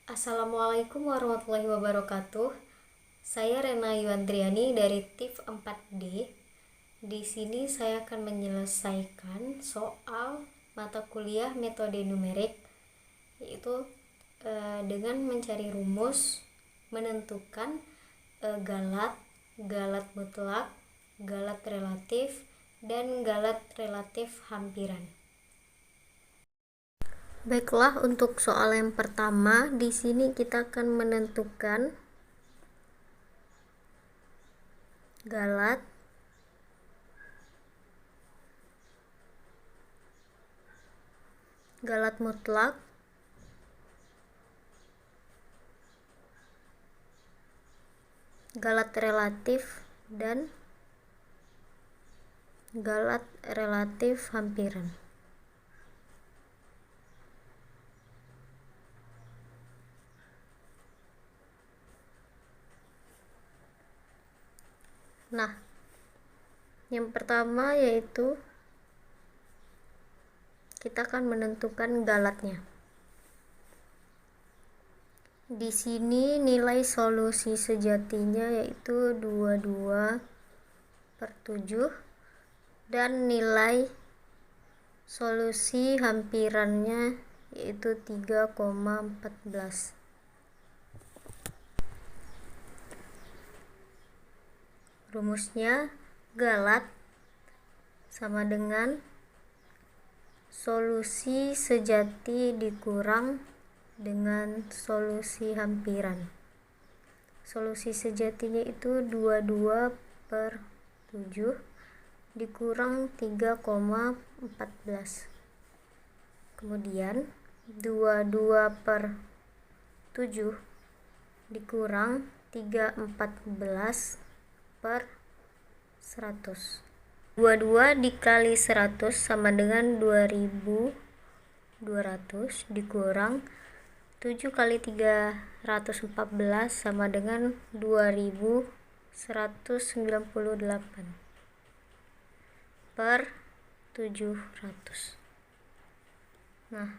Assalamualaikum warahmatullahi wabarakatuh. Saya Rena Yuandriani dari TIF 4D. Di sini saya akan menyelesaikan soal mata kuliah metode numerik, yaitu dengan mencari rumus, menentukan galat, galat mutlak, galat relatif, dan galat relatif hampiran. Baiklah, untuk soal yang pertama, di sini kita akan menentukan galat, galat mutlak, galat relatif, dan galat relatif hampiran. Nah, yang pertama yaitu kita akan menentukan galatnya. Di sini nilai solusi sejatinya yaitu 22/7 dan nilai solusi hampirannya yaitu 3,14. Rumusnya galat sama dengan solusi sejati dikurang dengan solusi hampiran. Solusi sejatinya itu 22/7 dikurang 3,14. Kemudian 22/7 dikurang 3,14/100. 22 dikali 100 sama dengan 2200 dikurang 7 kali 314 sama dengan 2198 per 700. Nah,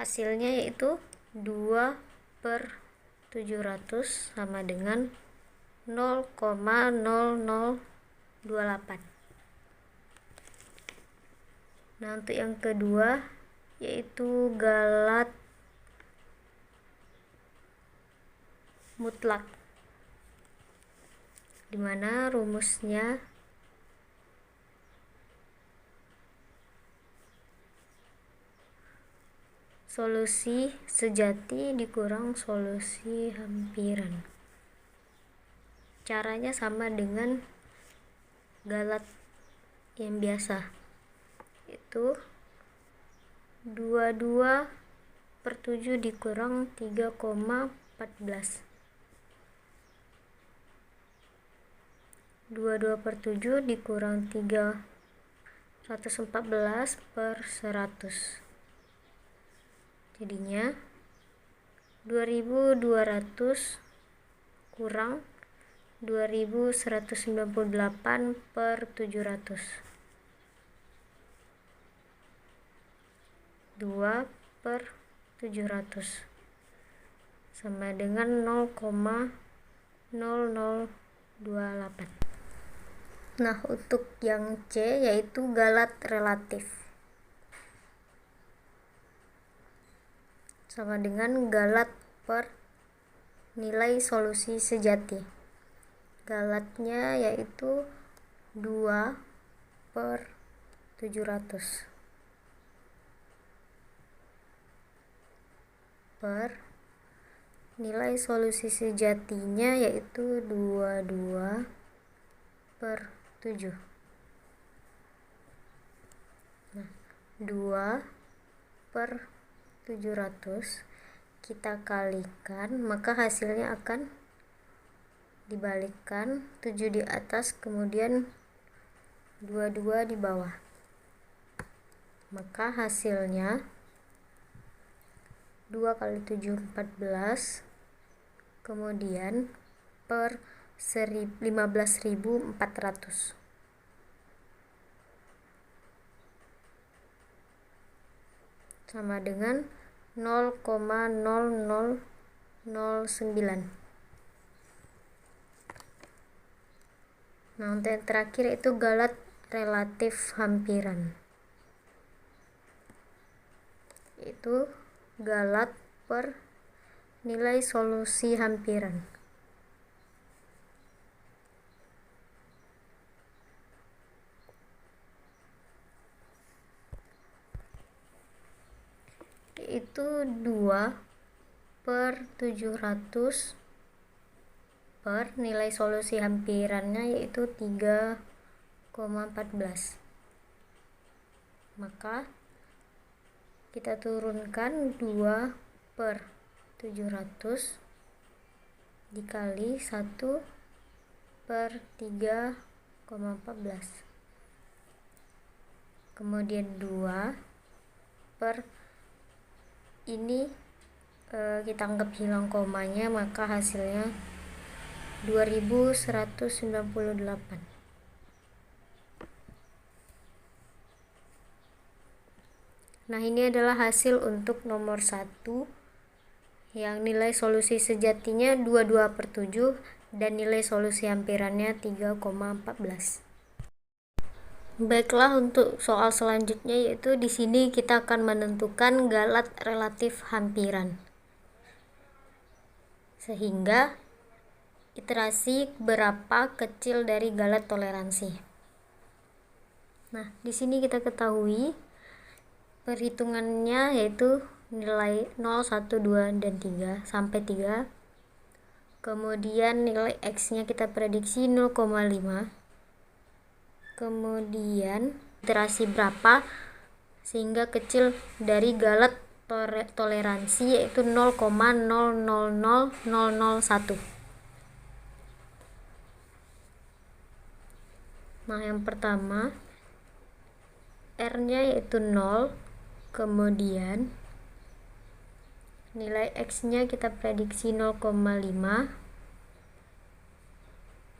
hasilnya yaitu 2/700 sama dengan 0,0028. Nah, untuk yang kedua yaitu galat mutlak, dimana rumusnya solusi sejati dikurang solusi hampiran. Caranya sama dengan galat yang biasa, itu 22/7 dikurang 3,14. 22/7 dikurang 314/100. Jadinya 2200 kurang 2198/700. 2/700 sama dengan 0,0028. Nah, untuk yang C yaitu galat relatif, sama dengan galat per nilai solusi sejati. Galatnya yaitu 2/700 per nilai solusi sejatinya yaitu 22/7. Nah, 2/700 kita kalikan, maka hasilnya akan dibalikkan, 7 di atas kemudian 22 di bawah. Maka hasilnya 2 kali 7 14, kemudian per 15.400 sama dengan 0,0009. Nah, untuk yang terakhir itu galat relatif hampiran. Itu galat per nilai solusi hampiran. Itu 2/700 per nilai solusi hampirannya yaitu 3,14. Maka kita turunkan 2/700 dikali 1/3,14. Kemudian 2 per ini kita anggap hilang komanya, maka hasilnya 2198. Nah, ini adalah hasil untuk nomor 1 yang nilai solusi sejatinya 22/7 dan nilai solusi hampirannya 3,14. Baiklah, untuk soal selanjutnya yaitu di sini kita akan menentukan galat relatif hampiran. Sehingga iterasi berapa kecil dari galat toleransi. Nah, di sini kita ketahui perhitungannya yaitu nilai 0, 1, 2, dan 3 sampai 3. Kemudian nilai X-nya kita prediksi 0,5. Kemudian iterasi berapa sehingga kecil dari galat toleransi yaitu 0,000001. Nah, yang pertama R-nya yaitu 0, kemudian nilai X-nya kita prediksi 0,5.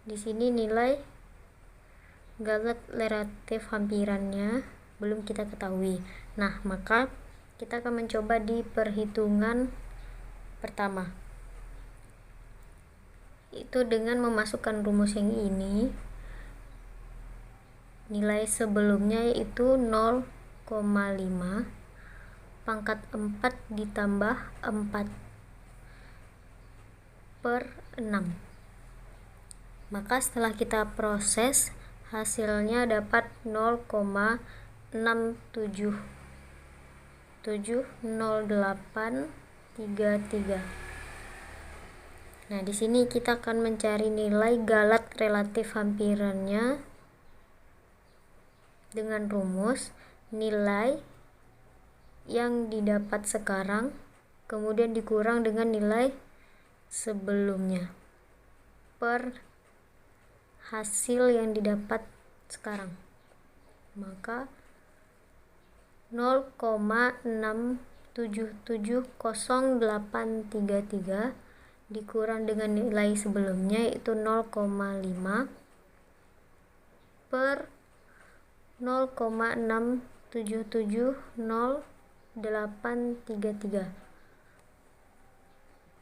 Di sini nilai galat relatif hampirannya belum kita ketahui. Nah, maka kita akan mencoba di perhitungan pertama. Itu dengan memasukkan rumus yang ini. Nilai sebelumnya yaitu 0,5 pangkat 4 ditambah 4/6. Maka setelah kita proses, hasilnya dapat 0,6770833. Nah, di sini kita akan mencari nilai galat relatif hampirannya dengan rumus nilai yang didapat sekarang kemudian dikurang dengan nilai sebelumnya per hasil yang didapat sekarang. Maka 0,6770833 dikurang dengan nilai sebelumnya yaitu 0,5 per 0,6770833.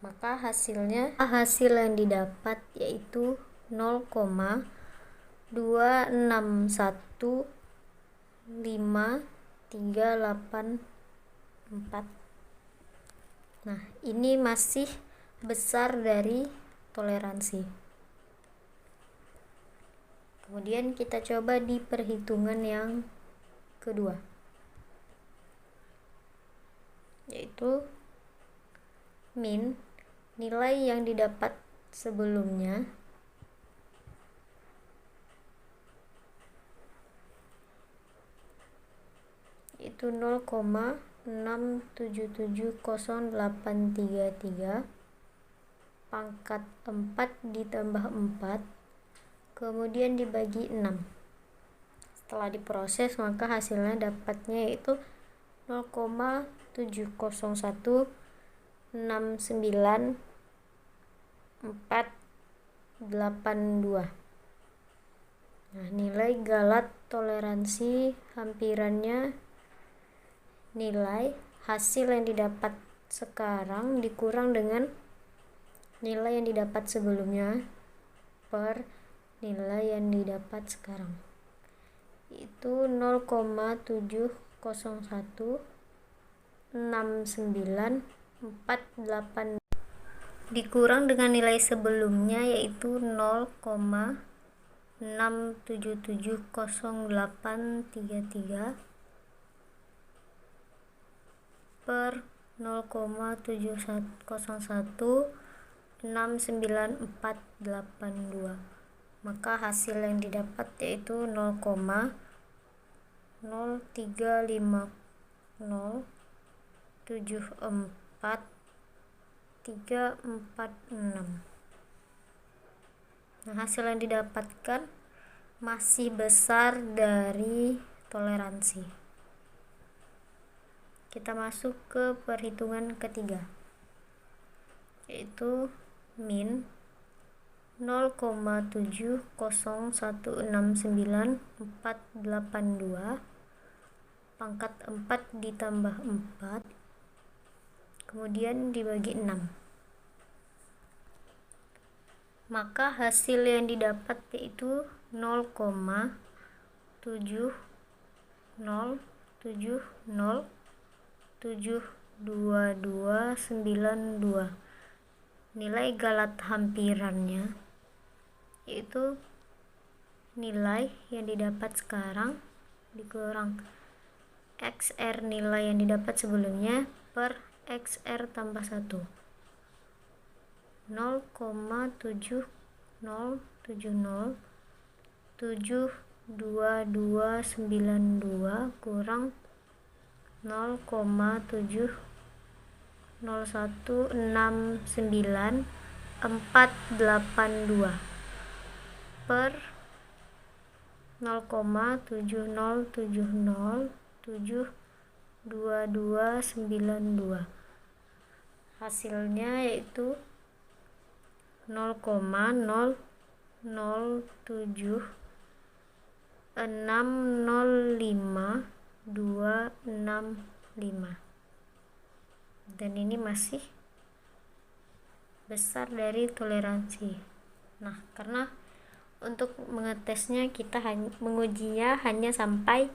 Maka hasil yang didapat yaitu 0,26153844. Nah, ini masih besar dari toleransi. Kemudian kita coba di perhitungan yang kedua, yaitu min nilai yang didapat sebelumnya itu 0,6770833 pangkat 4 ditambah 4 kemudian dibagi 6. Setelah diproses maka hasilnya dapatnya yaitu 0,70194482. Nah, nilai galat toleransi hampirannya, nilai hasil yang didapat sekarang dikurang dengan nilai yang didapat sebelumnya per nilai yang didapat sekarang, itu 0,7016948 dikurang dengan nilai sebelumnya yaitu 0,6770833 per 0,701694882, maka hasil yang didapat yaitu 0,35074 Nah, hasil yang didapatkan masih besar dari toleransi. Kita masuk ke perhitungan ketiga, yaitu min 0,701694882 pangkat 4 ditambah 4 kemudian dibagi 6, maka hasil yang didapat yaitu 0,707072292. Nilai galat hampirannya yaitu nilai yang didapat sekarang dikurang XR nilai yang didapat sebelumnya per XR tambah 1, 0,707072292 kurang 0,701694882 per 0,707072292. Hasilnya yaitu 0,07605,265, dan ini masih besar dari toleransi. Nah, karena untuk mengetesnya kita mengujinya hanya sampai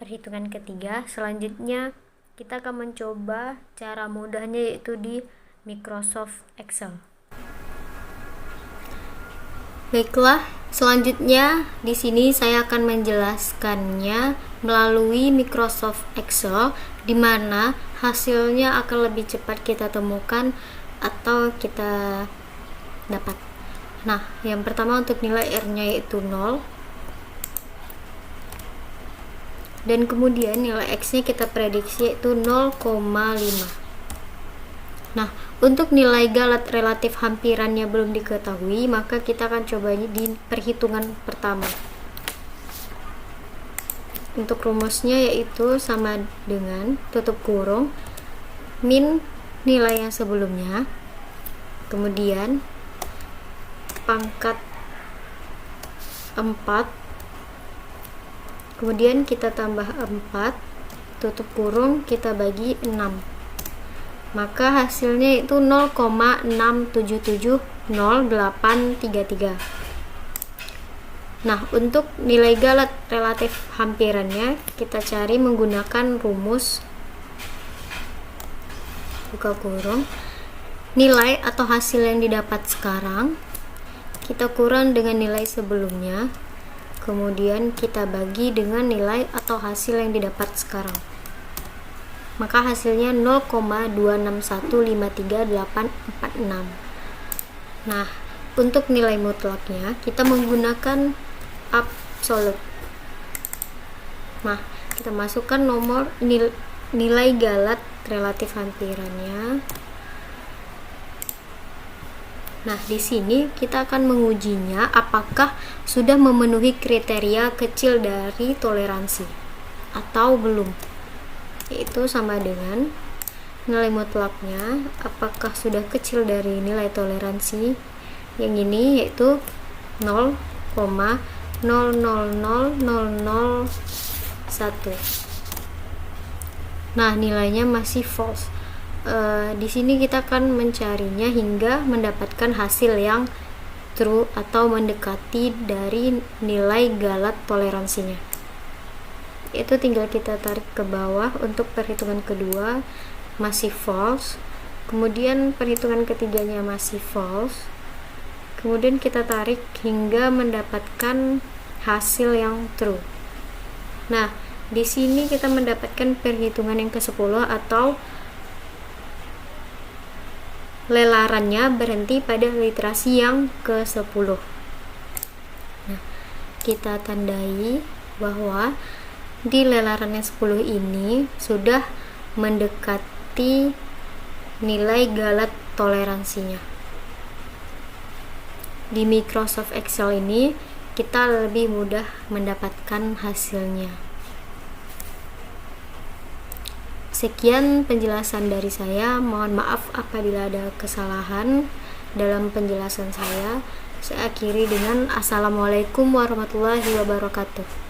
perhitungan ketiga. Selanjutnya kita akan mencoba cara mudahnya yaitu di Microsoft Excel. Baiklah, selanjutnya di sini saya akan menjelaskannya melalui Microsoft Excel, di mana hasilnya akan lebih cepat kita temukan atau kita dapat. Nah, yang pertama untuk nilai R-nya yaitu 0, dan kemudian nilai X-nya kita prediksi yaitu 0,5. Nah, untuk nilai galat relatif hampirannya belum diketahui, maka kita akan coba di perhitungan pertama. Untuk rumusnya yaitu sama dengan tutup kurung min nilai yang sebelumnya, kemudian pangkat 4, kemudian kita tambah 4, tutup kurung kita bagi 6, maka hasilnya itu 0,6770833. Nah, untuk nilai galat relatif hampirannya kita cari menggunakan rumus buka kurung nilai atau hasil yang didapat sekarang kita kurang dengan nilai sebelumnya, kemudian kita bagi dengan nilai atau hasil yang didapat sekarang, maka hasilnya 0,26153,846. Nah, untuk nilai mutlaknya kita menggunakan absolute. Nah, kita masukkan nomor nilai galat relatif hampirannya. Nah, di sini kita akan mengujinya apakah sudah memenuhi kriteria kecil dari toleransi atau belum. Yaitu sama dengan nilai mutlaknya apakah sudah kecil dari nilai toleransi yang ini yaitu 0,000001. Nah, nilainya masih false di sini kita akan mencarinya hingga mendapatkan hasil yang true atau mendekati dari nilai galat toleransinya. Itu tinggal kita tarik ke bawah. Untuk perhitungan kedua masih false, kemudian perhitungan ketiganya masih false, kemudian kita tarik hingga mendapatkan hasil yang true. Nah, di sini kita mendapatkan perhitungan yang ke-10 atau lelarannya berhenti pada literasi yang ke-10. Nah, kita tandai bahwa di lelaran yang 10 ini sudah mendekati nilai galat toleransinya. Di Microsoft Excel ini kita lebih mudah mendapatkan hasilnya. Sekian penjelasan dari saya. Mohon maaf apabila ada kesalahan dalam penjelasan saya. Saya akhiri dengan Assalamualaikum warahmatullahi wabarakatuh.